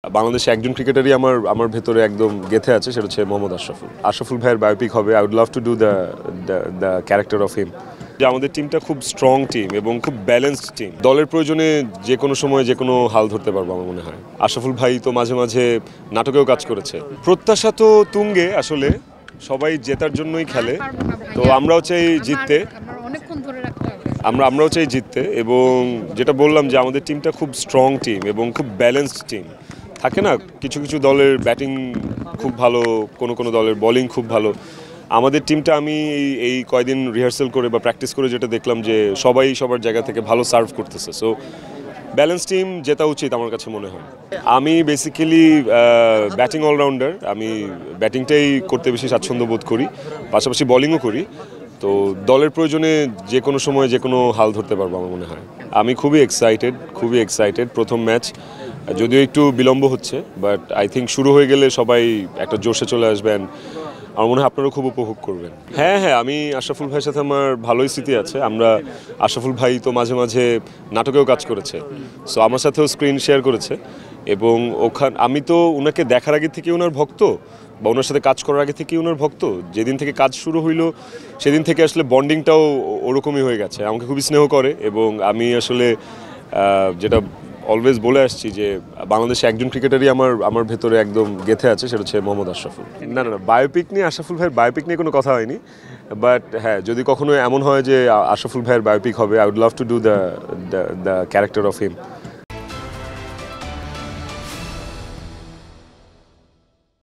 বাংলাদেশে একজন ক্রিকেটারই আমার আমার ভেতরে একদম গেঁথে আছে, সেটা হচ্ছে মোহাম্মদ আশরাফুল। আশরাফুল ভাইয়ের বায়োপিক হবে। I would love to do the character of him. যে আমাদের টিমটা খুব স্ট্রং টিম এবং খুব ব্যালেন্সড টিম। দলের প্রয়োজনে যে কোনো সময় যে কোনো হাল ধরতে পারবো আমার মনে হয়। আশরাফুল ভাই তো মাঝে মাঝে নাটকেও কাজ করেছে। প্রত্যাশা তো তুঙ্গে, আসলে সবাই জেতার জন্যই খেলে, তো আমরাও চাই জিততে। আমরাও চাই জিততে, এবং যেটা বললাম যে আমাদের টিমটা খুব স্ট্রং টিম এবং খুব ব্যালেন্সড টিম। থাকে না, কিছু কিছু দলের ব্যাটিং খুব ভালো, কোনো দলের বোলিং খুব ভালো। আমাদের টিমটা আমি এই কয়দিন রিহার্সাল করে বা প্র্যাকটিস করে যেটা দেখলাম যে সবাই সবার জায়গা থেকে ভালো সার্ভ করতেছে। সো ব্যালেন্স টিম জেতা উচিত আমার কাছে মনে হয়। আমি বেসিক্যালি ব্যাটিং অলরাউন্ডার। আমি ব্যাটিংটাই করতে বেশি স্বাচ্ছন্দ্য বোধ করি, পাশাপাশি বোলিংও করি। তো দলের প্রয়োজনে যে কোনো সময় যে কোনো হাল ধরতে পারবো আমার মনে হয়। আমি খুবই এক্সাইটেড। প্রথম ম্যাচ যদিও একটু বিলম্ব হচ্ছে, বাট আই থিঙ্ক শুরু হয়ে গেলে সবাই একটা জোশে চলে আসবেন। আমার মনে হয় আপনারাও খুব উপভোগ করবেন। হ্যাঁ, আমি আশরাফুল ভাইয়ের সাথে আমার ভালোই স্মৃতি আছে। আশরাফুল ভাই তো মাঝে মাঝে নাটকেও কাজ করেছে, সো আমার সাথেও স্ক্রিন শেয়ার করেছে। এবং আমি তো ওনাকে দেখার আগে থেকে ওনার ভক্ত, বা ওনার সাথে কাজ করার আগে থেকেই ওনার ভক্ত। যেদিন থেকে কাজ শুরু হইলো সেদিন থেকে আসলে বন্ডিংটাও ওরকমই হয়ে গেছে। আমাকে খুবই স্নেহ করে, এবং আমি আসলে যেটা অলওয়েজ বলে আসছি যে বাংলাদেশে একজন ক্রিকেটারই আমার ভেতরে একদম গেঁথে আছে, সেটা হচ্ছে মোহাম্মদ আশরাফুল। না, বায়োপিক নিয়ে, আশরাফুল ভাইয়ের বায়োপিক নিয়ে কোনো কথা হয়নি। বাট হ্যাঁ, যদি কখনো এমন হয় যে আশরাফুল ভাইয়ের বায়োপিক হবে, I would love to do the character of him.